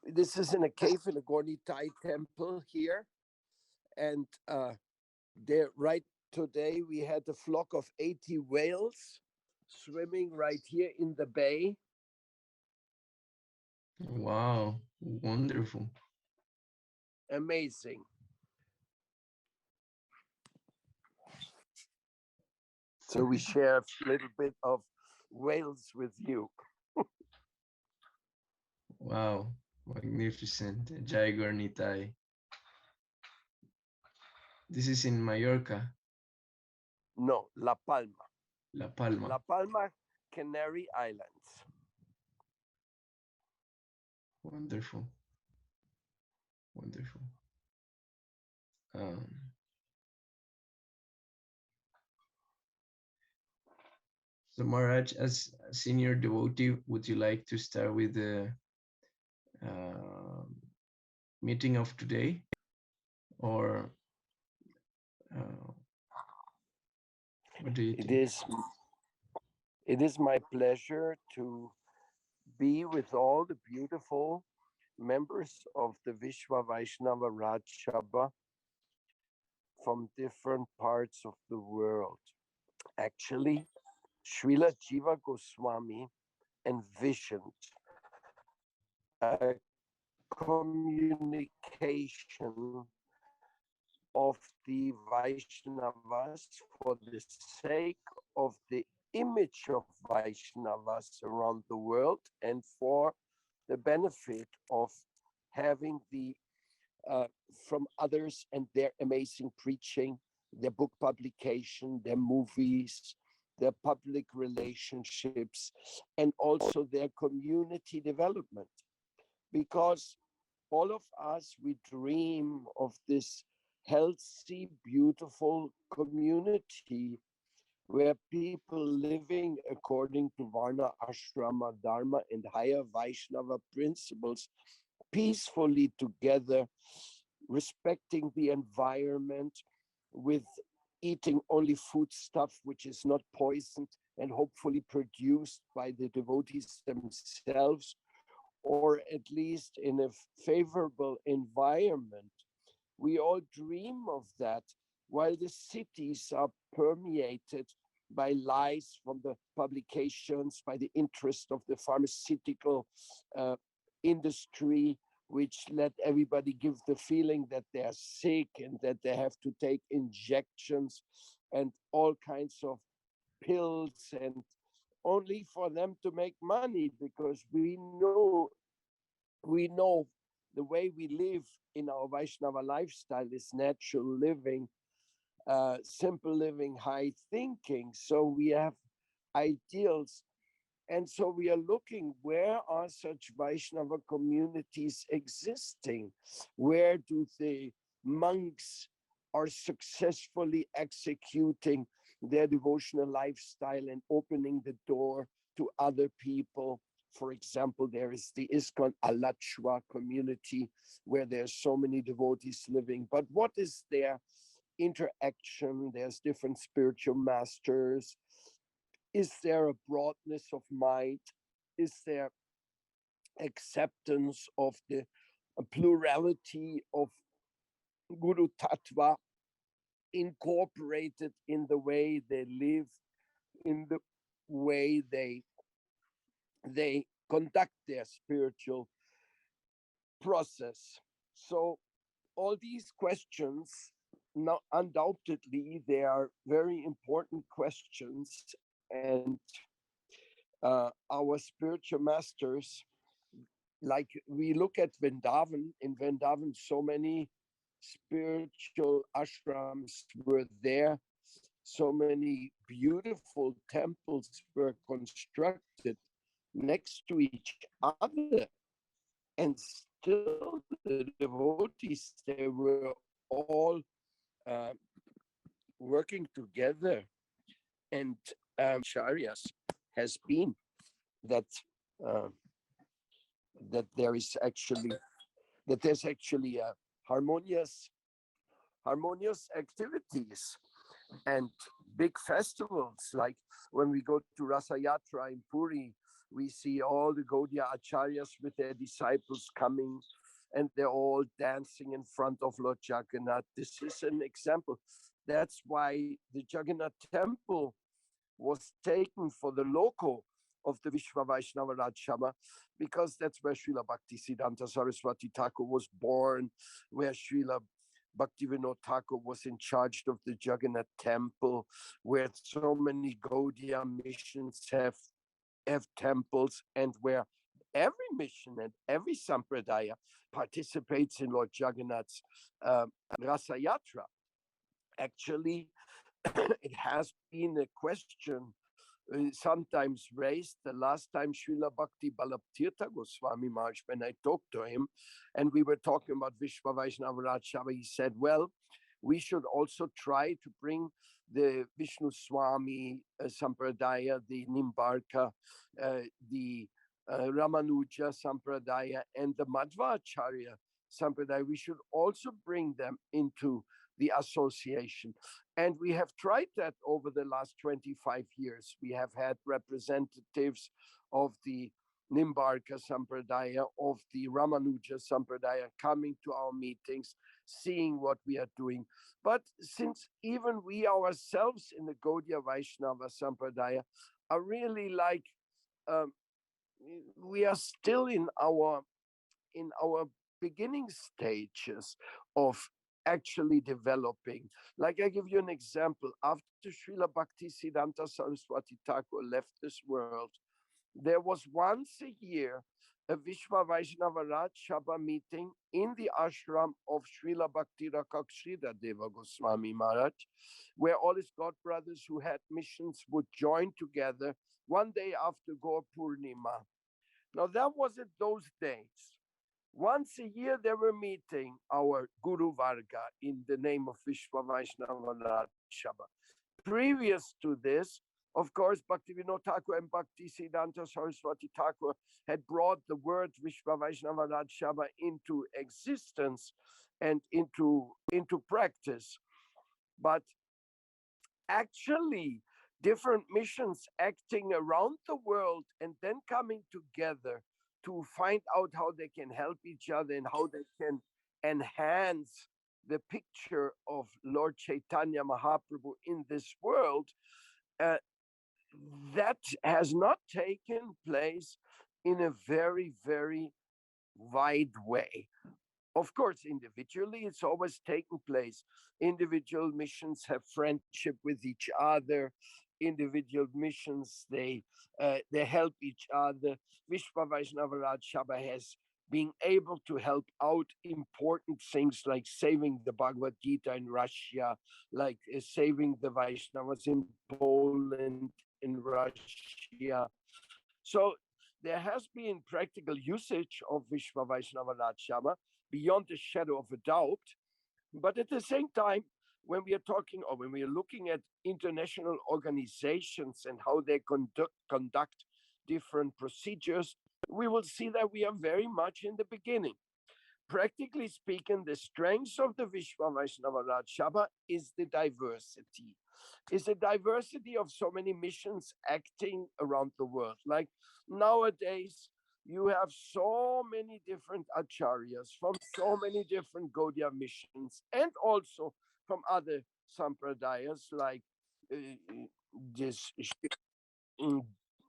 This is in a cave in a Gornitai temple here, and there right today we had a flock of 80 whales swimming right here in the bay. Wow, wonderful. Amazing. So we share a little bit of whales with you. Wow, magnificent. Jai Gornitai. This is in Mallorca, No, La Palma. La Palma. La Palma, Canary Islands. Wonderful, wonderful. Um, so Maharaj, as a senior devotee, would you like to start with the uh, meeting of today, or uh, what do you It think? is it is my pleasure to be with all the beautiful members of the Vishwa Vaishnava Raj Sabha from different parts of the world. Actually, Srila Jiva Goswami envisioned a communication of the Vaishnavas for the sake of the image of Vaishnavas around the world and for the benefit of having the from others and their amazing preaching, their book publication, their movies, their public relationships, and also their community development. Because all of us, we dream of this healthy, beautiful community where people living according to Varna, Ashrama, Dharma, and higher Vaishnava principles peacefully together, respecting the environment, with eating only food stuff which is not poisoned and hopefully produced by the devotees themselves, or at least in a favorable environment. We all dream of that, while the cities are permeated by lies from the publications, by the interest of the pharmaceutical uh, industry, which let everybody give the feeling that they're sick and that they have to take injections and all kinds of pills, and only for them to make money, because we know the way we live in our Vaishnava lifestyle is natural living, simple living, high thinking. So we have ideals. And so we are looking, where are such Vaishnava communities existing? Where do the monks are successfully executing their devotional lifestyle and opening the door to other people? For example, there is the ISKCON Alachua community where there's so many devotees living. But what is their interaction? There's different spiritual masters. Is there a broadness of mind? Is there acceptance of the plurality of Guru Tattva incorporated in the way they live, in the way they conduct their spiritual process? So all these questions, now undoubtedly they are very important questions, and our spiritual masters, like we look at Vrindavan, in Vrindavan, so many spiritual ashrams were there, so many beautiful temples were constructed next to each other, and still the devotees, they were all uh, working together. And acharyas has been that uh, that there is actually that there's actually harmonious harmonious activities and big festivals, like when we go to Rasa Yatra in Puri, We see all the Gaudiya Acharyas with their disciples coming, and they're all dancing in front of Lord Jagannath. This is an example. That's why the Jagannath temple was taken for the loco of the Vishwa Vaishnava Rajshabha, because that's where Srila Bhakti Siddhanta Saraswati Thakur was born, where Srila Bhaktivinoda Thakur was in charge of the Jagannath temple, where so many Gaudiya missions have temples, and where every mission and every sampradaya participates in Lord Jagannath's Rasa Yatra. Actually, it has been a question sometimes raised. The last time Srila Bhakti Balabtirtha Goswami Maharaj, when I talked to him, and we were talking about Vishwa Vaishnava Rajshabha, he said, well, we should also try to bring the Vishnu Swami Sampradaya, the Nimbarka, the Ramanuja Sampradaya, and the Madhvacharya Sampradaya. We should also bring them into the association. And we have tried that over the last 25 years. We have had representatives of the Nimbarka Sampradaya, of the Ramanuja Sampradaya coming to our meetings, seeing what we are doing. But since even we ourselves in the Gaudiya Vaishnava Sampradaya are really like, we are still in our beginning stages of actually developing. Like, I give you an example. After Srila Bhakti Siddhanta Saraswati Thakur left this world, there was once a year a Vishwa Vaishnava Rajshabha meeting in the ashram of Srila Bhakti Rakak Sridhar Deva Goswami Maharaj, where all his godbrothers who had missions would join together one day after Gaur Purnima. Now, that wasn't those days. Once a year, they were meeting our Guru Varga in the name of Vishwa Vaishnava Rajshabha. Previous to this, of course, Bhaktivinoda Thakur and Bhakti Siddhanta Saraswati Thakur had brought the word Vishwa Vaishnava Rajshabha into existence and into practice. But actually, different missions acting around the world and then coming together to find out how they can help each other and how they can enhance the picture of Lord Chaitanya Mahaprabhu in this world, that has not taken place in a very, very wide way. Of course, individually, it's always taken place. Individual missions have friendship with each other. Individual missions, they help each other. Vishwa Vaishnava Rajshabha has been able to help out important things like saving the Bhagavad Gita in Russia, like saving the Vaishnavas in Poland, in Russia. So there has been practical usage of Vishwa Vaishnava Rajshabha beyond the shadow of a doubt. But at the same time, when we are talking or when we are looking at international organizations and how they conduct different procedures, we will see that we are very much in the beginning. Practically speaking, the strength of the Vishwa Vaishnava Rajshabha is the diversity. Is the diversity of so many missions acting around the world. Like nowadays, you have so many different acharyas from so many different Gaudiya missions and also from other sampradayas like this,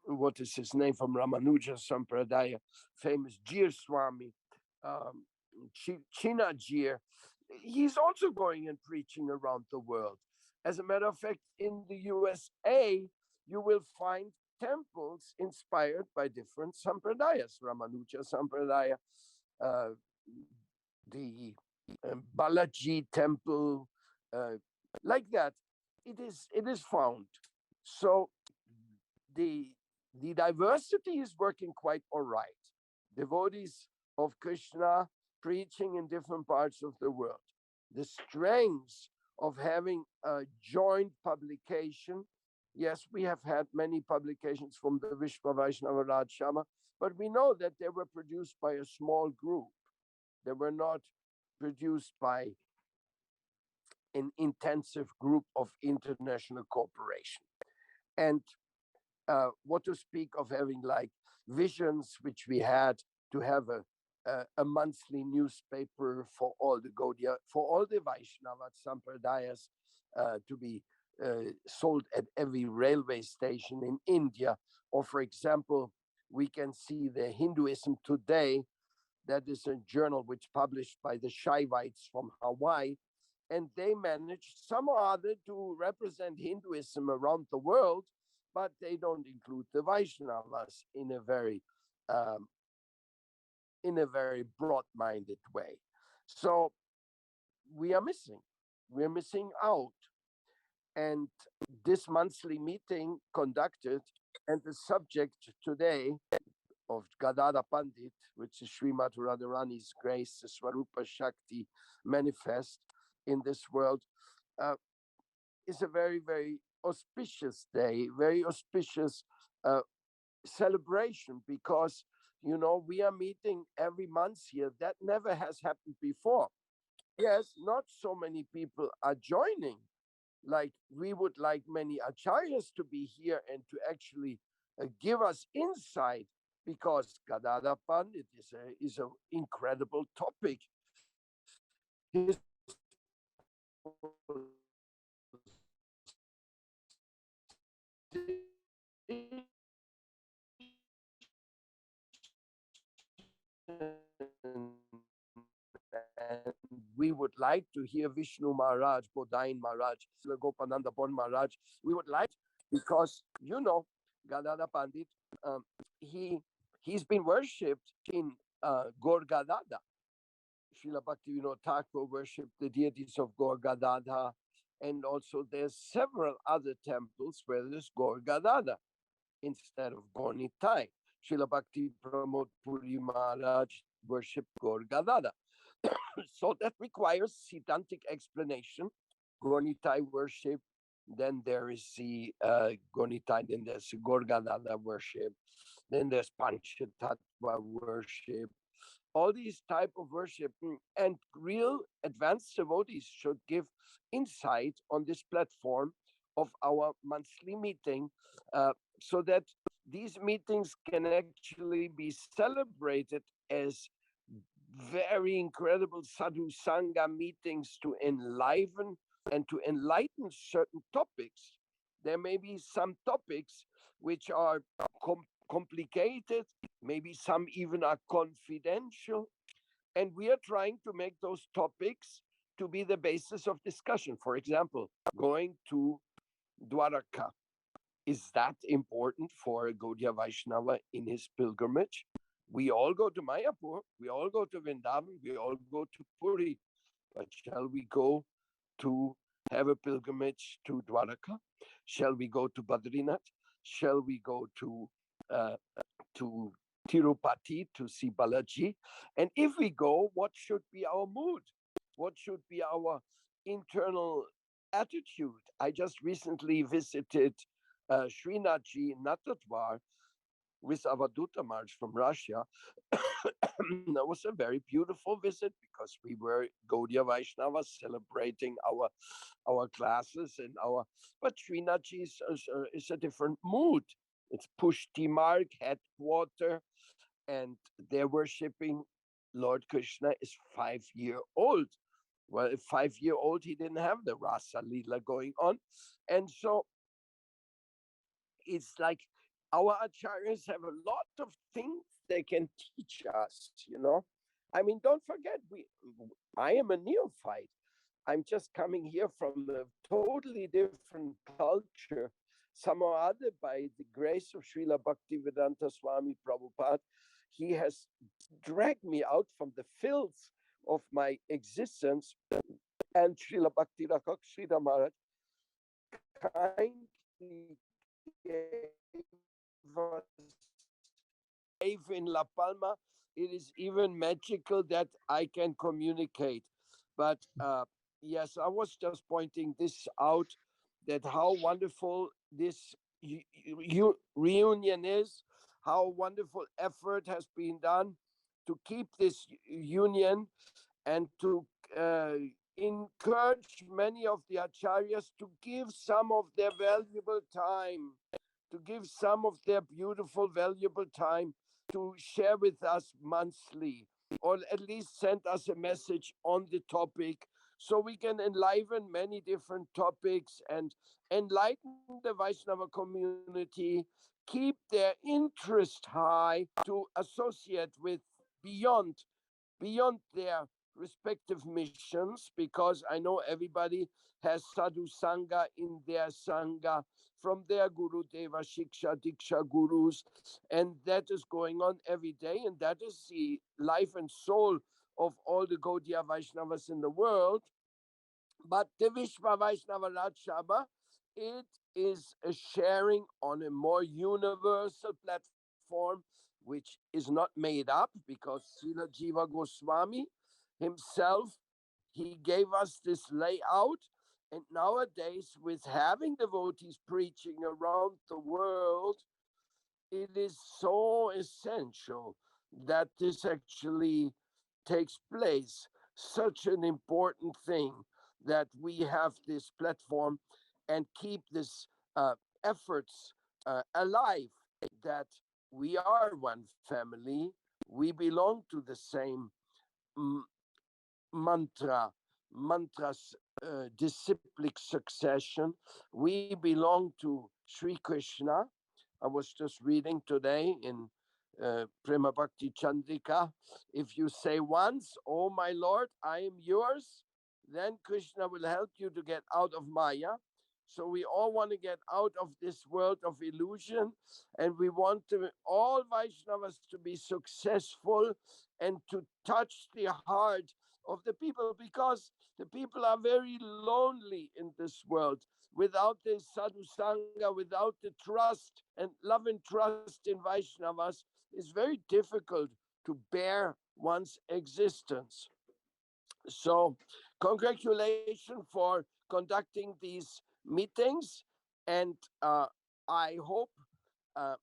what is his name, from Ramanuja Sampradaya, famous Jir Swami, um, Chinajir. He's also going and preaching around the world. As a matter of fact, in the USA, you will find temples inspired by different sampradayas, Ramanuja Sampradaya, uh, the Balaji temple, uh, like that. It is found. So the diversity is working quite all right. Devotees of Krishna preaching in different parts of the world. The strengths of having a joint publication. Yes, we have had many publications from the Vishwa Vaishnava Rajshabha, but we know that they were produced by a small group. They were not produced by an intensive group of international cooperation. And what to speak of having like visions which we had to have a monthly newspaper for all the Gaudiya, for all the Vaishnava Sampradayas to be sold at every railway station in India. Or, for example, we can see the Hinduism Today. That is a journal which published by the Shaivites from Hawaii, and they managed some or other to represent Hinduism around the world, but they don't include the Vaishnavas um, in a very broad-minded way. So we are missing. We're missing out. And this monthly meeting conducted, and the subject today of Gadhadhar Pandit, which is Srimati Radharani's grace, the Swarupa Shakti manifest in this world, uh, is a very, very auspicious day, very auspicious uh, celebration, because, we are meeting every month here. That never has happened before. Yes, not so many people are joining. Like, we would like many acharyas to be here and to actually give us insight, because Gadhadhar Pandit is an incredible topic. His and we would like to hear Vishnu Maharaj, Bodain Maharaj, Gopananda Bon Maharaj. We would like, because Gadhadhar Pandit, um, he he's been worshipped in Gaur Gadhadhar. Srila Bhaktivinoda Thakur worshipped the deities of Gaur Gadhadhar, and also there's several other temples where there's Gaur Gadhadhar instead of Gaur Nitai. Srila Bhakti Pramod Puri Maharaj worshipped Gaur Gadhadhar. So that requires Siddhantic explanation. Gornitai worship, then there is the Gornitai, then there's the Gorgadada worship, then there's Panchatattva worship. All these type of worship, and real advanced devotees should give insight on this platform of our monthly meeting, so that these meetings can actually be celebrated as very incredible sadhu sangha meetings to enliven and to enlighten certain topics. There may be some topics which are complicated, maybe some even are confidential, and we are trying to make those topics to be the basis of discussion. For example, going to Dwaraka. Is that important for a Gaudiya Vaishnava in his pilgrimage? We all go to Mayapur, we all go to Vrindavan, we all go to Puri, but shall we go to have a pilgrimage to Dwaraka? Shall we go to Badrinath? Shall we go uh, to Tirupati to see Balaji? And if we go, what should be our mood? What should be our internal attitude? I just recently visited Srinathji in Natadwar with Avaduta Maharaj from Russia. That was a very beautiful visit, because we were Gaudiya Vaishnavas celebrating our classes and our. But Srinathji is a different mood. It's Pushti Marg, headquarter, and they're worshipping Lord Krishna is 5 year old. Well, at 5 year old, he didn't have the Rasa Lila going on. And so it's like our acharyas have a lot of things they can teach us. I mean, don't forget, I am a neophyte. I'm just coming here from a totally different culture, some or other, by the grace of Srila Bhaktivedanta Swami Prabhupada. He has dragged me out from the filth of my existence, and Srila Bhakti Rakak Sridhar Maharaj kindly gave us live in La Palma. It is even magical that I can communicate. But yes, I was just pointing this out, that how wonderful this reunion is, how wonderful effort has been done to keep this union, and to uh, encourage many of the acharyas to give some of their valuable time to give some of their beautiful, valuable time to share with us monthly, or at least send us a message on the topic, so we can enliven many different topics and enlighten the Vaishnava community, keep their interest high to associate with beyond their respective missions, because I know everybody has sadhu sangha in their sangha from their guru deva shiksha diksha gurus, and that is going on every day, and that is the life and soul of all the Gaudiya Vaishnavas in the world. But the Vishwa Vaishnava Raj Sabha, it is a sharing on a more universal platform, which is not made up, because Srila Jiva Goswami himself, he gave us this layout. And nowadays, with having devotees preaching around the world, it is so essential that this actually takes place. Such an important thing that we have this platform and keep this efforts alive, that we are one family, we belong to the same mm, mantra, mantras, disciplic succession. We belong to Sri Krishna. I was just reading today in Prema Bhakti Chandrika. If you say once, "Oh my Lord, I am yours," then Krishna will help you to get out of Maya. So we all want to get out of this world of illusion, and we want to all Vaishnavas to be successful and to touch the heart of the people, because the people are very lonely in this world. Without the sadhu sangha, without the trust and love and trust in Vaishnavas, it's very difficult to bear one's existence. So, congratulations for conducting these meetings, and I hope uh,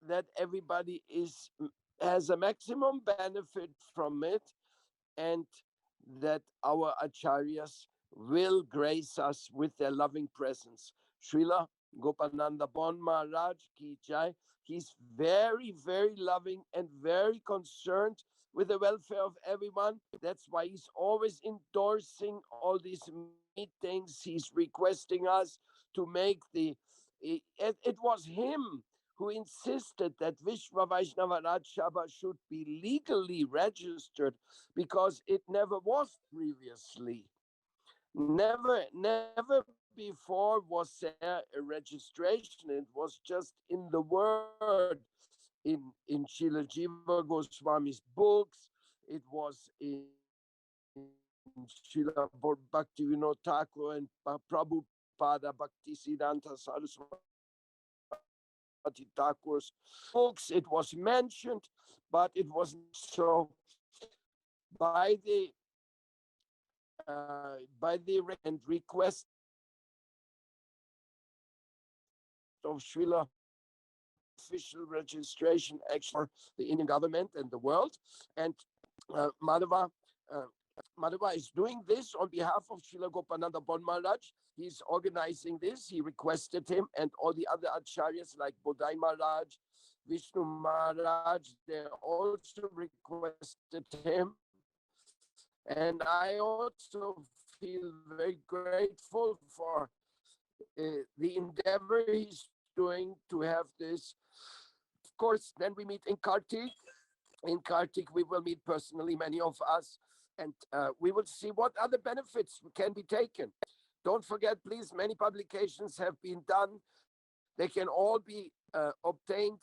that everybody is has a maximum benefit from it, and that our acharyas will grace us with their loving presence. Srila Gopananda Bon Maharaj ki jai. He's very, very loving and very concerned with the welfare of everyone. That's why he's always endorsing all these meetings. He's requesting us to make it was him who insisted that Vishwa Vaishnava Raj Sabha should be legally registered, because it never was previously. Never before was there a registration. It was just in the word, in Srila Jiva Goswami's books. It was in Srila Bhakti Vinod Thakur and Prabhupada Bhakti Siddhanta Saraswati Thakur's books. It was mentioned, but it was not so by the request of Srila official registration actually for the Indian government and the world. And Madhava, uh, Madhava is doing this on behalf of Srila Gopananda Bon Maharaj. He's organizing this. He requested him, and all the other acharyas like Bodai Maharaj, Vishnu Maharaj, they also requested him. And I also feel very grateful for the endeavor he's doing to have this. Of course, then we meet in Kartik. In Kartik, we will meet personally, many of us, and we will see what other benefits can be taken. Don't forget, please, many publications have been done. They can all be obtained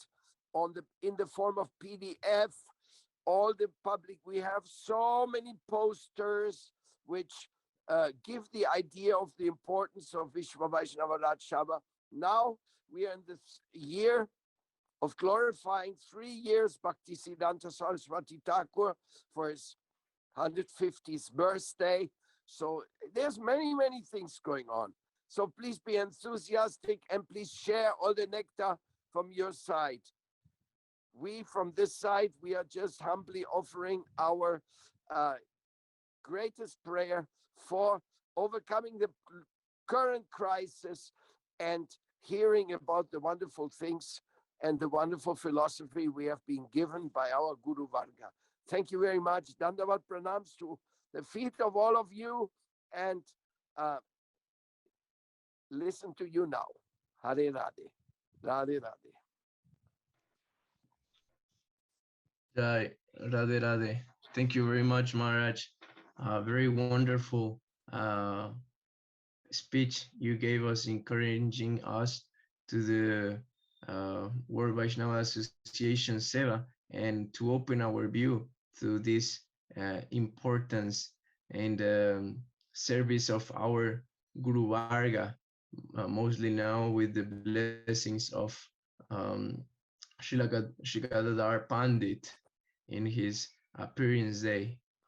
in the form of PDF. All the public, we have so many posters which give the idea of the importance of Vishwa Vaishnava Raj Sabha. Now we are in this year of glorifying 3 years Bhakti Siddhanta Saraswati Thakur for his 150th birthday. So there's many things going on. So please be enthusiastic and please share all the nectar from your side. We from this side, we are just humbly offering our uh, greatest prayer for overcoming the current crisis and hearing about the wonderful things and the wonderful philosophy we have been given by our Guru Varga. Thank you very much. Dandavat pranams to the feet of all of you, and uh, listen to you now. Hare Radhe. Radhe Radhe. Right, Radhe Radhe. Thank you very much, Maharaj. Very wonderful speech you gave us, encouraging us to the World Vaishnava Association Seva and to open our view to this importance and service of our Guru Varga, mostly now with the blessings of um, Srila Gadhadhar Pandit in his appearance day.